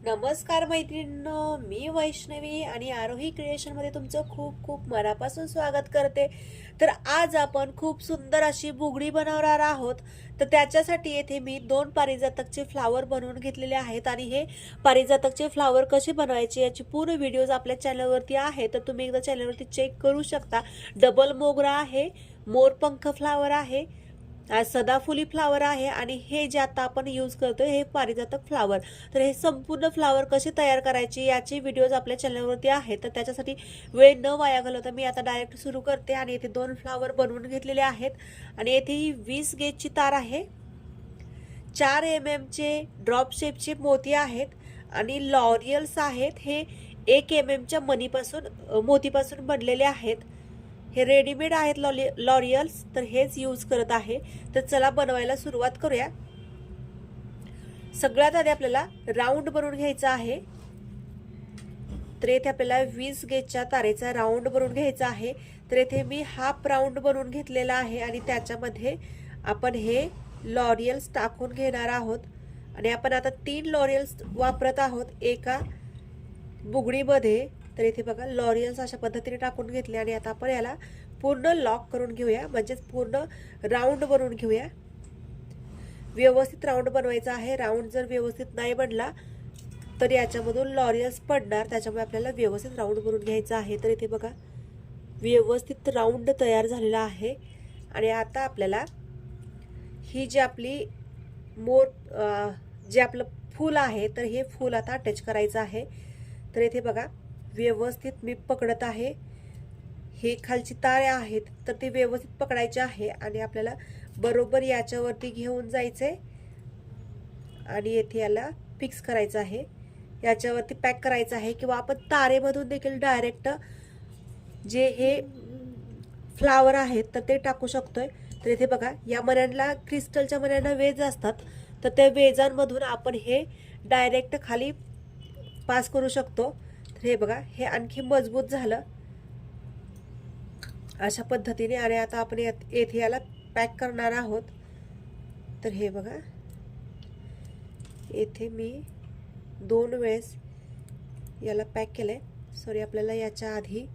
नमस्कार मैत्रिणींनो, मी वैष्णवी आणि आरोही क्रिएशनमध्ये तुमचं खूप खूप मनापासून स्वागत करते। तर आज आपण खूप सुंदर अशी बुगडी बनवणार आहोत। तर त्याच्यासाठी येथे मी 2 पारिजातकचे फ्लावर बनवून घेतलेले आहेत आणि हे पारिजातकचे फ्लावर कसे बनवायचे याची पूर्ण व्हिडिओज आपल्या चॅनलवरती आहे, तर तुम्ही एकदा चॅनलवरती चेक करू शकता। डबल मोगरा आहे, मोरपंख फ्लावर आहे, सदाफुली फ्लावर आहे आणि हे जे आता आपण यूज करतोय हे पारिजातक फ्लावर। तर हे संपूर्ण फ्लावर कसे तयार करायचे याचे व्हिडिओज आपल्या चॅनलवरती आहेत, तर त्याच्यासाठी वेळ न वाया घालवता मी आता डायरेक्ट सुरू करते। आणि इथे 2 फ्लावर बनवून घेतलेले आहेत आणि येथे ही 20 गेजची तार आहे, 4 mm चे ड्रॉप शेपचे मोती आहेत आणि लॉरियल्स आहेत। हे 1 mm च्या मनीपासून मोतीपासून बनलेले आहेत। हे रेडीमेड आहेत लॉरियल्स, तर हेच यूज करत आहे। तर चला बनवायला सुरुवात करूया। सगळ्यात आधी आपल्याला राऊंड बनवून घ्यायचा आहे। तर इथे आपल्याला 20 गेजच्या तारेचा राऊंड बनवून घ्यायचा आहे। तर इथे मी हाफ राऊंड बनवून घेतलेला आहे आणि त्याच्यामध्ये आपण हे लॉरियल्स टाकून घेणार आहोत। आणि आपण आता 3 लॉरियल्स वापरत आहोत एका बुगडीमध्ये। तर इथे बघा लॉरियल्स अशा पद्धतीने टाकून घेतले आणि आता आपण याला पूर्ण लॉक करून घेऊया, म्हणजे पूर्ण राऊंड बनवून घेऊया। व्यवस्थित राऊंड बनवायचा आहे। राऊंड जर व्यवस्थित नाही बनला तर याच्यामधून लॉरियल्स पडणार, त्याच्यामुळे आपल्याला व्यवस्थित राऊंड बनवून घ्यायचा आहे। तर इथे बघा व्यवस्थित राऊंड तयार झालेला आहे। आणि आता आपल्याला ही जी आपली जे आपलं फूल आहे तर हे फूल आता अटॅच करायचं आहे। तर इथे बघा व्यवस्थित मी पकडत आहे। हे खालची तारे आहेत तर ते व्यवस्थित पकडायचे आहे आणि आपल्याला बरोबर याच्यावरती घेऊन जायचंय आणि येथे याला फिक्स करायचं आहे, याच्यावरती पॅक करायचं आहे। किंवा आपण तारेमधून देखील डायरेक्ट जे हे फ्लावर आहेत तर ते टाकू शकतोय। तर इथे बघा या मण्यांना, क्रिस्टलच्या मण्यांना वेज असतात, तर त्या वेजांमधून आपण हे डायरेक्ट खाली पास करू शकतो। तर हे बघा हे आणखी मजबूत झालं अशा पद्धतीने। आणि आता आपण येथे याला पॅक करणार आहोत। तर हे बघा येथे मी 2 वेळेस याला पॅक केलंय। सॉरी, आपल्याला याच्या आधी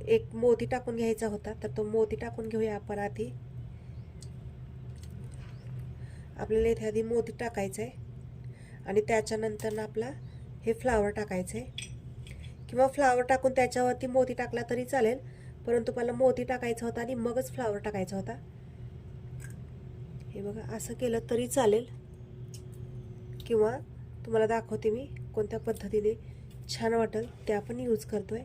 एक मोती टाकून घ्यायचा होता, तर तो मोती टाकून घेऊया आपण आधी। आपल्याला इथे आधी मोती टाकायचं आहे आणि त्याच्यानंतर ना आपला हे फ्लावर टाकायचं आहे, किंवा फ्लावर टाकून त्याच्यावरती मोती टाकला तरी चालेल, परंतु मला मोती टाकायचा होता आणि मगच फ्लावर टाकायचा होता। हे बघा असं केलं तरी चालेल, किंवा तुम्हाला दाखवते मी कोणत्या पद्धतीने छान वाटेल ते आपण यूज करतोय।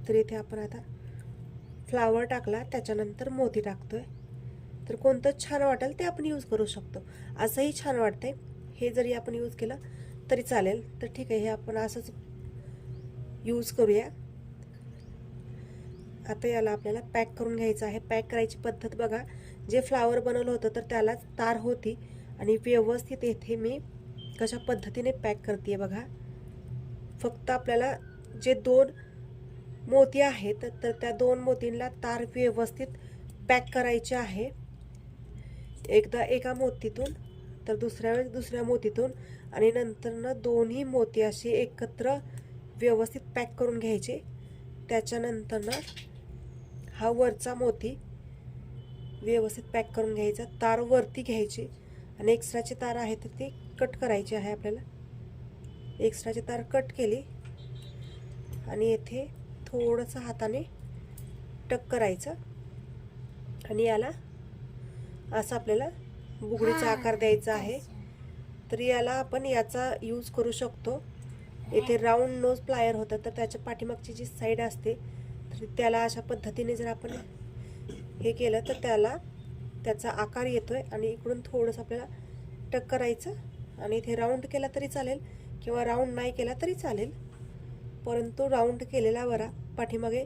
तर इथे आपण आता फ्लावर टाकला, त्याच्यानंतर मोती टाकतोय। तर कोणतं छान वाटेल ते आपण यूज करू शकतो। असंही छान वाटतंय, हे जरी आपण यूज केलं तरी चालेल। तर ठीक आहे, हे आपण असंच यूज करूया। आता याला आपल्याला पॅक करून घ्यायचं आहे। पॅक करायची पद्धत बघा, जे फ्लावर बनवलं होतं तर त्याला तार होती आणि व्यवस्थित इथे मी कशा पद्धतीने पॅक करते बघा। फक्त आपल्याला जे 2 मोती आहेत तर त्या 2 मोतींना तार व्यवस्थित पॅक करायचे आहे। एकदा एका मोतीतून तर दुसऱ्या वेळेस दुसऱ्या मोतीतून, आणि नंतर दोन्ही मोती असे एकत्र व्यवस्थित पॅक करून घ्यायचे। त्याच्यानंतर हा वरचा मोती व्यवस्थित पॅक करून घ्यायचा, तार वरती घ्यायची आणि एक्स्ट्राची तार आहे तर ती कट करायची आहे। आपल्याला एक्स्ट्राची तार कट केली आणि येथे थोडंसं हाताने टक करायचं आणि याला असं आपल्याला बुगडीचा आकार द्यायचा आहे। तर याला आपण याचा यूज करू शकतो। येथे राऊंड नोज प्लायर होतं, तर त्याच्या पाठीमागची जी साईड असते तर त्याला अशा पद्धतीने जर आपण हे केलं तर त्याचा आकार येतोय आणि इकडून थोडंसं आपल्याला टक करायचं आणि इथे राऊंड केला तरी चालेल किंवा राऊंड नाही केला तरी चालेल, परंतु राऊंड केलेला बरा, पाठीमागे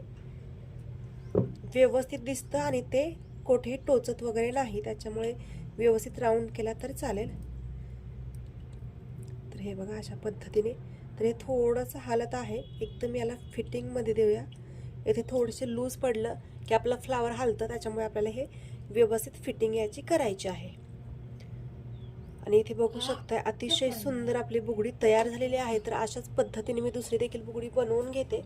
व्यवस्थित दिसतं आणि ते कोठेही टोचत वगैरे नाही, त्याच्यामुळे व्यवस्थित राऊंड केला तरी चालेल। तर हे बघा अशा पद्धतीने। तर हे थोडंसं हालत आहे, एकदम याला फिटिंगमध्ये देऊया। येथे थोडेसे लूज पडलं की आपलं फ्लावर हलतं, त्याच्यामुळे आपल्याला हे व्यवस्थित फिटिंग याची करायची आहे। आणि इथे बघू शकताय अतिशय सुंदर आपली बुगडी तयार झालेली आहे. तर अशाच पद्धतीने मी दुसरी देखील बुगडी बनवून घेते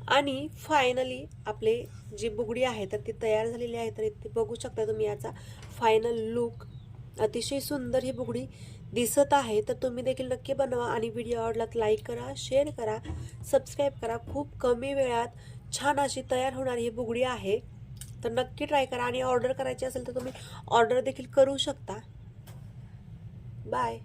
आणि फायनली आपले जी बुगडी आहे तर ती तयार झालेली आहे. तर इथे बघू शकता तुम्ही याचा फायनल लुक. अतिशय सुंदर ही बुगडी दिसत आहे. तर तुम्ही देखील नक्की बनवा आणि व्हिडिओ आवडला तर लाईक करा, शेअर करा, सबस्क्राईब करा. खूप कमी वेळात छान अशी तयार होणारी ही बुगडी आहे. तर नक्की ट्राय करा आणि ऑर्डर करायची असेल तर तुम्ही ऑर्डर देखील करू शकता. बाय.